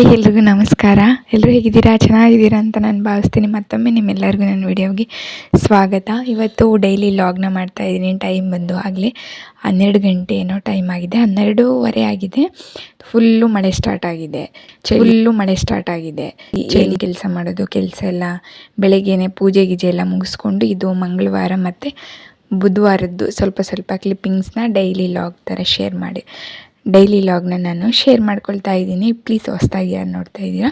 Hi, ಎಲ್ರಿಗೂ ನಮಸ್ಕಾರ. ಎಲ್ಲರೂ ಹೇಗಿದ್ದೀರಾ? ಚೆನ್ನಾಗಿದ್ದೀರಾ ಅಂತ ನಾನು ಭಾವಿಸ್ತೀನಿ. ಮತ್ತೊಮ್ಮೆ ನಿಮ್ಮೆಲ್ಲರಿಗೂ ನನ್ನ ವಿಡಿಯೋಗೆ ಸ್ವಾಗತ. ಇವತ್ತು ಡೈಲಿ ಲಾಗ್ನ ಮಾಡ್ತಾಯಿದ್ದೀನಿ. ಟೈಮ್ ಬಂದು ಆಗಲೇ 12 ಗಂಟೆ ಏನೋ ಟೈಮ್ ಆಗಿದೆ, 12:15 ಆಗಿದೆ. ಫುಲ್ಲು ಮಳೆ ಸ್ಟಾರ್ಟ್ ಆಗಿದೆ. ಚಳಿ ಕೆಲಸ ಮಾಡೋದು, ಕೆಲಸ ಎಲ್ಲ ಬೆಳಗ್ಗೆನೇ ಪೂಜೆ ಗೀಜೆ ಎಲ್ಲ ಮುಗಿಸ್ಕೊಂಡು, ಇದು ಮಂಗಳವಾರ ಮತ್ತು ಬುಧವಾರದ್ದು ಸ್ವಲ್ಪ ಕ್ಲಿಪ್ಪಿಂಗ್ಸ್ನ ಡೈಲಿ ಲಾಗ್ ಥರ ಡೈಲಿ ಲಾಗ್ನ ನಾನು ಶೇರ್ ಮಾಡ್ಕೊಳ್ತಾ ಇದ್ದೀನಿ. ಪ್ಲೀಸ್ ಹೊಸ್ದಾಗಿ ಯಾರು ನೋಡ್ತಾ ಇದ್ದೀರಾ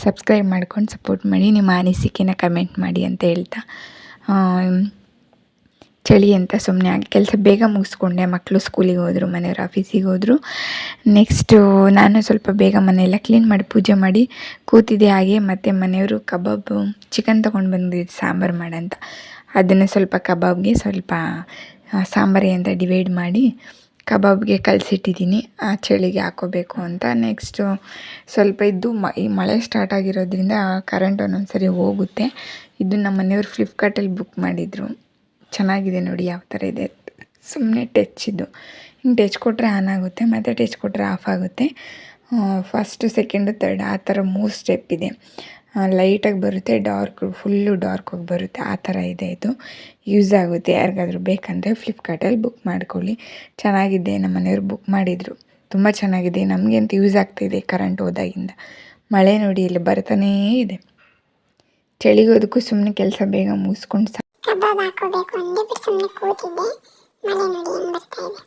ಸಬ್ಸ್ಕ್ರೈಬ್ ಮಾಡ್ಕೊಂಡು ಸಪೋರ್ಟ್ ಮಾಡಿ, ನಿಮ್ಮ ಅನಿಸಿಕೆನ ಕಮೆಂಟ್ ಮಾಡಿ ಅಂತ ಹೇಳ್ತಾ, ಚಳಿ ಅಂತ ಸುಮ್ಮನೆ ಆಗಿ ಕೆಲಸ ಬೇಗ ಮುಗಿಸ್ಕೊಂಡೆ. ಮಕ್ಕಳು ಸ್ಕೂಲಿಗೆ ಹೋದರು, ಮನೆಯವರು ಆಫೀಸಿಗೆ ಹೋದರು. ನೆಕ್ಸ್ಟು ನಾನು ಸ್ವಲ್ಪ ಬೇಗ ಮನೆಯೆಲ್ಲ ಕ್ಲೀನ್ ಮಾಡಿ ಪೂಜೆ ಮಾಡಿ ಕೂತಿದ್ದೆ ಹಾಗೆ. ಮತ್ತು ಮನೆಯವರು ಕಬಾಬ್ ಚಿಕನ್ ತೊಗೊಂಡು ಬಂದಿದ್ದು ಸಾಂಬಾರು ಮಾಡಂತ, ಅದನ್ನು ಸ್ವಲ್ಪ ಕಬಾಬ್ಗೆ ಸ್ವಲ್ಪ ಸಾಂಬಾರಿಗೆ ಅಂತ ಡಿವೈಡ್ ಮಾಡಿ ಕಬಾಬ್ಗೆ ಕಲಸಿಟ್ಟಿದ್ದೀನಿ, ಆ ಚಳಿಗೆ ಹಾಕೋಬೇಕು ಅಂತ. ನೆಕ್ಸ್ಟು ಸ್ವಲ್ಪ ಇದ್ದು ಈ ಮಳೆ ಸ್ಟಾರ್ಟ್ ಆಗಿರೋದ್ರಿಂದ ಕರೆಂಟ್ ಒಂದೊಂದು ಸರಿ ಹೋಗುತ್ತೆ. ಇದು ನಮ್ಮ ಮನೆಯವರು ಫ್ಲಿಪ್ಕಾರ್ಟಲ್ಲಿ ಬುಕ್ ಮಾಡಿದರು. ಚೆನ್ನಾಗಿದೆ ನೋಡಿ ಯಾವ ಥರ ಇದೆ. ಸುಮ್ಮನೆ ಹಿಂಗೆ ಟಚ್ ಕೊಟ್ಟರೆ ಆನ್ ಆಗುತ್ತೆ, ಮತ್ತು ಟಚ್ ಕೊಟ್ಟರೆ ಆಫ್ ಆಗುತ್ತೆ. ಫಸ್ಟು ಸೆಕೆಂಡು ತರ್ಡ್ ಆ ಥರ 3 ಸ್ಟೆಪ್ ಇದೆ. ಲೈಟಾಗಿ ಬರುತ್ತೆ, ಫುಲ್ಲು ಡಾರ್ಕ್ ಹೋಗಿ ಬರುತ್ತೆ, ಆ ಥರ ಇದೆ. ಇದು ಯೂಸ್ ಆಗುತ್ತೆ. ಯಾರಿಗಾದ್ರೂ ಬೇಕಂದರೆ ಫ್ಲಿಪ್ಕಾರ್ಟಲ್ಲಿ ಬುಕ್ ಮಾಡ್ಕೊಳ್ಳಿ. ಚೆನ್ನಾಗಿದೆ. ನಮ್ಮ ಮನೆಯವರು ಬುಕ್ ಮಾಡಿದರು. ತುಂಬ ಚೆನ್ನಾಗಿದೆ. ನಮಗೆ ಅಂತ ಯೂಸ್ ಆಗ್ತಾಯಿದೆ ಕರೆಂಟ್ ಹೋದಾಗಿಂದ. ಮಳೆ ನೋಡಿ ಇಲ್ಲಿ ಬರ್ತಾನೇ ಇದೆ. ಚಳಿಗೋದಕ್ಕೂ ಸುಮ್ಮನೆ ಕೆಲಸ ಬೇಗ ಮುಗಿಸ್ಕೊಂಡು ಕಬಾಬ್ ಹಾಕೋಬೇಕು ಅಂದ್ಬಿಟ್ಟು ಸುಮ್ಮನೆ ಕೂತಿದ್ದೆ. ಮಳೆ ನೋಡಿ ಹೆಂಗೆ ಬರ್ತಾ ಇದೆ.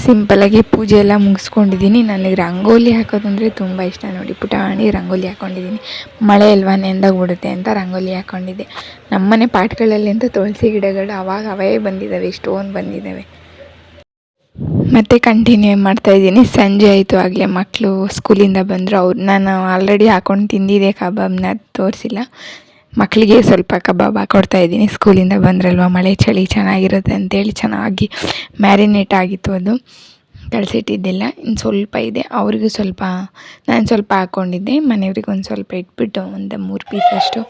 ಸಿಂಪಲಾಗಿ ಪೂಜೆ ಎಲ್ಲ ಮುಗಿಸ್ಕೊಂಡಿದ್ದೀನಿ. ನನಗೆ ರಂಗೋಲಿ ಹಾಕೋದಂದರೆ ತುಂಬ ಇಷ್ಟ ನೋಡಿ. ಪುಟಾಣಿ ರಂಗೋಲಿ ಹಾಕ್ಕೊಂಡಿದ್ದೀನಿ. ಮಳೆ ಅಲ್ವಾ ನೆಂದಾಗ್ಬಿಡುತ್ತೆ ಅಂತ ರಂಗೋಲಿ ಹಾಕ್ಕೊಂಡಿದ್ದೆ. ನಮ್ಮನೆ ಪಾಟ್ಗಳಲ್ಲಿ ಅಂತ ತುಳಸಿ ಗಿಡಗಳು ಅವೇ ಬಂದಿದ್ದಾವೆ, ಎಷ್ಟೊಂದು ಬಂದಿದ್ದಾವೆ. ಮತ್ತು ಕಂಟಿನ್ಯೂ ಮಾಡ್ತಾಯಿದ್ದೀನಿ. ಸಂಜೆ ಆಯಿತು, ಆಗಲೇ ಮಕ್ಕಳು ಸ್ಕೂಲಿಂದ ಬಂದರು. ನಾನು ಆಲ್ರೆಡಿ ಹಾಕ್ಕೊಂಡು ತಿಂದಿದ್ದೆ ಕಬಾಬ್ನ, ತೋರಿಸಿಲ್ಲ. ಮಕ್ಕಳಿಗೆ ಸ್ವಲ್ಪ ಕಬಾಬ್ ಹಾಕ್ಕೊಡ್ತಾಯಿದ್ದೀನಿ. ಸ್ಕೂಲಿಂದ ಬಂದ್ರಲ್ವ, ಮಳೆ ಚಳಿ ಚೆನ್ನಾಗಿರುತ್ತೆ ಅಂತೇಳಿ ಚೆನ್ನಾಗಿ ಮ್ಯಾರಿನೇಟ್ ಆಗಿತ್ತು. ಅದು ಕಳಿಸಿಟ್ಟಿದ್ದಿಲ್ಲ, ಇನ್ನು ಸ್ವಲ್ಪ ಇದೆ. ಅವ್ರಿಗೂ ಸ್ವಲ್ಪ, ನಾನು ಸ್ವಲ್ಪ ಹಾಕ್ಕೊಂಡಿದ್ದೆ. ಮನೆಯವ್ರಿಗೆ ಒಂದು ಸ್ವಲ್ಪ ಇಟ್ಬಿಟ್ಟು ಒಂದು 3 ಪೀಸ್ ಅಷ್ಟು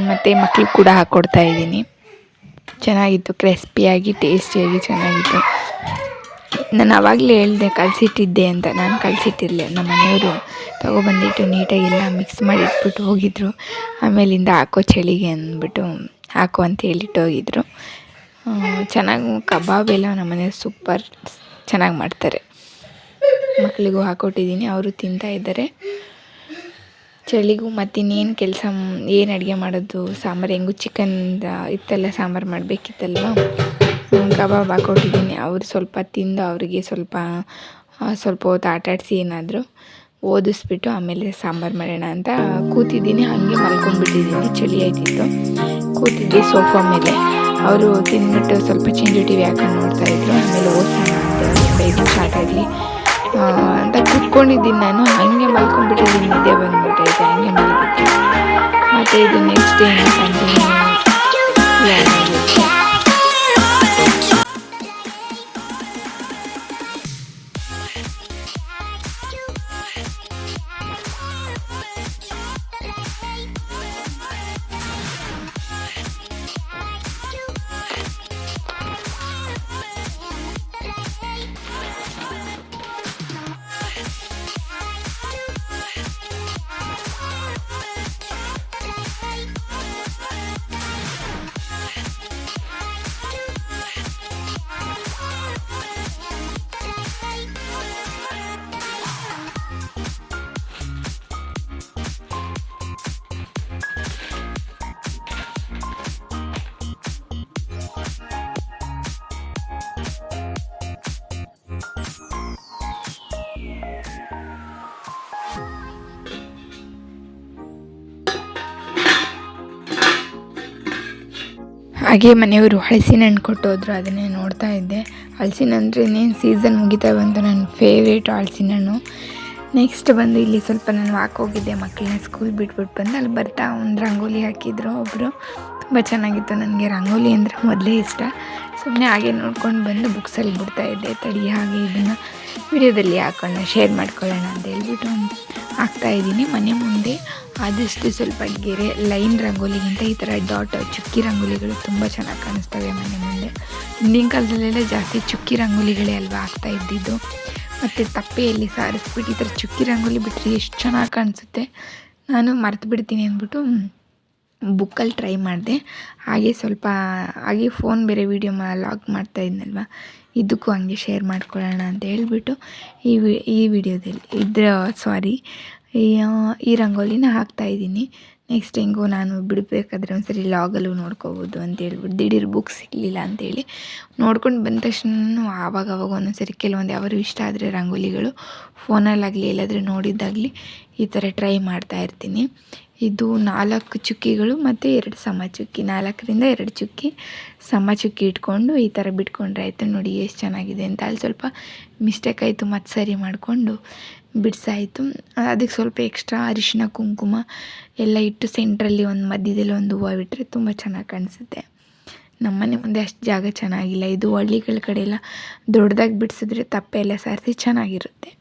ಮತ್ತು ಮಕ್ಳಿಗೆ ಕೂಡ ಹಾಕ್ಕೊಡ್ತಾಯಿದ್ದೀನಿ. ಚೆನ್ನಾಗಿತ್ತು, ಕ್ರಿಸ್ಪಿಯಾಗಿ ಟೇಸ್ಟಿಯಾಗಿ ಚೆನ್ನಾಗಿತ್ತು. ನಾನು ಆವಾಗಲೇ ಹೇಳಿದೆ ಕಳಿಸಿಟ್ಟಿದ್ದೆ ಅಂತ. ನಾನು ಕಳಿಸಿಟ್ಟಿರಲಿಲ್ಲ, ನಮ್ಮ ಮನೆಯವರು ತೊಗೊಬಂದಿಟ್ಟು ನೀಟಾಗೆಲ್ಲ ಮಿಕ್ಸ್ ಮಾಡಿ ಇಟ್ಬಿಟ್ಟು ಹೋಗಿದ್ರು. ಆಮೇಲಿಂದ ಹಾಕೋ ಚಳಿಗೆ ಅಂದ್ಬಿಟ್ಟು ಹಾಕು ಅಂತ ಹೇಳಿಟ್ಟು ಹೋಗಿದ್ರು. ಚೆನ್ನಾಗಿ ಕಬಾಬ್ ಎಲ್ಲ ನಮ್ಮ ಮನೆಯವ್ರು ಸೂಪರ್ ಚೆನ್ನಾಗಿ ಮಾಡ್ತಾರೆ. ಮಕ್ಕಳಿಗೂ ಹಾಕ್ಕೊಟ್ಟಿದ್ದೀನಿ, ಅವರು ತಿಂತಾಯಿದ್ದಾರೆ. ಚಳಿಗೂ ಮತ್ತಿನ್ನೇನು ಕೆಲಸ, ಏನು ಅಡುಗೆ ಮಾಡೋದು, ಸಾಂಬಾರು ಹೆಂಗೂ ಚಿಕನ್ ಇತ್ತೆಲ್ಲ ಸಾಂಬಾರು ಮಾಡಬೇಕಿತ್ತಲ್ವ, ಕಬಾಬ್ ಹಾಕ್ಕೊಟ್ಟಿದ್ದೀನಿ. ಅವರು ಸ್ವಲ್ಪ ತಿಂದು ಅವರಿಗೆ ಸ್ವಲ್ಪ ಹೊತ್ತು ಆಟಾಡಿಸಿ ಏನಾದರೂ ಓದಿಸ್ಬಿಟ್ಟು ಆಮೇಲೆ ಸಾಂಬಾರು ಮಾಡೋಣ ಅಂತ ಕೂತಿದ್ದೀನಿ. ಹಾಗೆ ಮಲ್ಕೊಂಡ್ಬಿಟ್ಟಿದ್ದೀನಿ, ಚಳಿ ಆಯ್ತಿತ್ತು. ಕೂತಿದ್ದೆ ಸೋಫಾ ಮೇಲೆ. ಅವರು ತಿಂದ್ಬಿಟ್ಟು ಸ್ವಲ್ಪ ಚಿಂಜು ಟಿ ವಿ ಹಾಕೊಂಡು ನೋಡ್ತಾಯಿದ್ರು. ಆಮೇಲೆ ಓದ್ಸೋಣ ಅಂತ ಬೇಗ ಸ್ಟಾರ್ಟ್ ಆಗಲಿ ಅಂತ ಕೂತ್ಕೊಂಡಿದ್ದೀನಿ. ನಾನು ಹಾಗೆ ಮಲ್ಕೊಂಡ್ಬಿಟ್ಟಿದ್ದೀನಿ, ನಿದ್ದೆ ಬಂದ್ಬಿಟ್ಟೈತೆ, ಹಾಗೆ ಮಲಗಿದ್ದೆ. ಮತ್ತು ಇದು ನೆಕ್ಸ್ಟ್ ಡೇ ಕಂಟಿನ್ಯೂ ಹಾಗೆ ಮನೆಯವರು ಹಲಸಿನ ಹಣ್ಣು ಕೊಟ್ಟೋದ್ರು, ಅದನ್ನೇ ನೋಡ್ತಾ ಇದ್ದೆ. ಹಲಸಿನ ಅಂದರೆ ಇನ್ನೇನು ಸೀಸನ್ ಮುಗಿತಾ ಬಂತು. ನನ್ನ ಫೇವ್ರೇಟ್ ಹಲಸಿನ ಹಣ್ಣು. ನೆಕ್ಸ್ಟ್ ಬಂದು ಇಲ್ಲಿ ಸ್ವಲ್ಪ ನಾನು ವಾಕ್ ಹೋಗಿದ್ದೆ, ಮಕ್ಕಳನ್ನ ಸ್ಕೂಲ್ ಬಿಟ್ಬಿಟ್ಟು ಬಂದು ಅಲ್ಲಿ ಬರ್ತಾ ಒಂದು ರಂಗೋಲಿ ಹಾಕಿದ್ರು ಒಬ್ಬರು. ತುಂಬ ಚೆನ್ನಾಗಿತ್ತು. ನನಗೆ ರಂಗೋಲಿ ಅಂದರೆ ಮೊದಲೇ ಇಷ್ಟ. ಸುಮ್ಮನೆ ಹಾಗೆ ನೋಡ್ಕೊಂಡು ಬಂದು ಬುಕ್ಸಲ್ಲಿ ಬಿಡ್ತಾಯಿದ್ದೆ. ತಡಿ ಹಾಗೆ ಇದನ್ನು ವಿಡಿಯೋದಲ್ಲಿ ಹಾಕೋಣ, ಶೇರ್ ಮಾಡ್ಕೊಳ್ಳೋಣ ಅಂತ ಹೇಳ್ಬಿಟ್ಟು ಹಾಕ್ತಾಯಿದ್ದೀನಿ. ಮನೆ ಮುಂದೆ ಆದಷ್ಟು ಸ್ವಲ್ಪ ಗೆರೆ ಲೈನ್ ರಂಗೋಲಿಗಿಂತ ಈ ಥರ ಡಾಟ್ ಚುಕ್ಕಿ ರಂಗೋಲಿಗಳು ತುಂಬ ಚೆನ್ನಾಗಿ ಕಾಣಿಸ್ತವೆ ಮನೆ ಮುಂದೆ. ಹಿಂದಿನ ಕಾಲದಲ್ಲೆಲ್ಲ ಜಾಸ್ತಿ ಚುಕ್ಕಿ ರಂಗೋಲಿಗಳೇ ಅಲ್ವಾ ಆಗ್ತಾ ಇದ್ದಿದ್ದು. ಮತ್ತು ತಪ್ಪೆಯಲ್ಲಿ ಸಾರಿಸ್ಬಿಟ್ಟು ಈ ಥರ ಚುಕ್ಕಿ ರಂಗೋಲಿ ಬಿಟ್ಟರೆ ಎಷ್ಟು ಚೆನ್ನಾಗಿ ಕಾಣಿಸುತ್ತೆ. ನಾನು ಮರ್ತು ಬಿಡ್ತೀನಿ ಅಂದ್ಬಿಟ್ಟು ಬುಕ್ಕಲ್ಲಿ ಟ್ರೈ ಮಾಡಿದೆ. ಹಾಗೆ ಸ್ವಲ್ಪ ಹಾಗೆ ಫೋನ್ ಬೇರೆ ವೀಡಿಯೋ ಲಾಗ್ ಮಾಡ್ತಾಯಿದ್ನಲ್ವ, ಇದಕ್ಕೂ ಹಂಗೆ ಶೇರ್ ಮಾಡ್ಕೊಳ್ಳೋಣ ಅಂತ ಹೇಳ್ಬಿಟ್ಟು ಈ ವಿಡಿಯೋದಲ್ಲಿ ಈ ರಂಗೋಲಿನ ಹಾಕ್ತಾಯಿದ್ದೀನಿ. ನೆಕ್ಸ್ಟ್ ಹೆಂಗೋ ನಾನು ಬಿಡಬೇಕಾದ್ರೆ ಒಂದ್ಸರಿ ಲಾಗಲ್ಲೂ ನೋಡ್ಕೋಬೋದು ಅಂತ ಹೇಳ್ಬಿಟ್ಟು ದಿಢೀರ್ ಬುಕ್ ಸಿಗಲಿಲ್ಲ ಅಂತೇಳಿ ನೋಡ್ಕೊಂಡು ಬಂದ ತಕ್ಷಣ ಆವಾಗವಾಗ ಒಂದೊಂದ್ಸರಿ ಕೆಲವೊಂದು ಯಾರು ಇಷ್ಟ ಆದರೆ ರಂಗೋಲಿಗಳು ಫೋನಲ್ಲಾಗಲಿ ಎಲ್ಲಾದರೂ ನೋಡಿದ್ದಾಗಲಿ ಈ ಥರ ಟ್ರೈ ಮಾಡ್ತಾಯಿರ್ತೀನಿ. ಇದು 4 ಚುಕ್ಕಿಗಳು ಮತ್ತು 2 ಸಮ ಚುಕ್ಕಿ, 4ರಿಂದ 2 ಚುಕ್ಕಿ ಸಮ ಚುಕ್ಕಿ ಇಟ್ಕೊಂಡು ಈ ಥರ ಬಿಟ್ಕೊಂಡ್ರೆ ಆಯಿತು. ನೋಡಿ ಎಷ್ಟು ಚೆನ್ನಾಗಿದೆ ಅಂತ. ಅಲ್ಲಿ ಸ್ವಲ್ಪ ಮಿಸ್ಟೇಕ್ ಆಯಿತು, ಮತ್ತೆ ಸರಿ ಮಾಡಿಕೊಂಡು ಬಿಡಿಸಾಯಿತು. ಅದಕ್ಕೆ ಸ್ವಲ್ಪ ಎಕ್ಸ್ಟ್ರಾ ಅರಿಶಿನ ಕುಂಕುಮ ಎಲ್ಲ ಇಟ್ಟು ಸೆಂಟ್ರಲ್ಲಿ ಒಂದು ಮಧ್ಯದಲ್ಲಿ ಒಂದು ಹೂವು ಬಿಟ್ಟರೆ ತುಂಬ ಚೆನ್ನಾಗಿ ಕಾಣಿಸುತ್ತೆ. ನಮ್ಮನೆ ಮುಂದೆ ಅಷ್ಟು ಜಾಗ ಚೆನ್ನಾಗಿಲ್ಲ. ಇದು ಹಳ್ಳಿಗಳ ಕಡೆ ಎಲ್ಲ ದೊಡ್ಡದಾಗಿ ಬಿಡಿಸಿದ್ರೆ ತಪ್ಪೆ ಎಲ್ಲ ಸಾರಿಸಿ ಚೆನ್ನಾಗಿರುತ್ತೆ.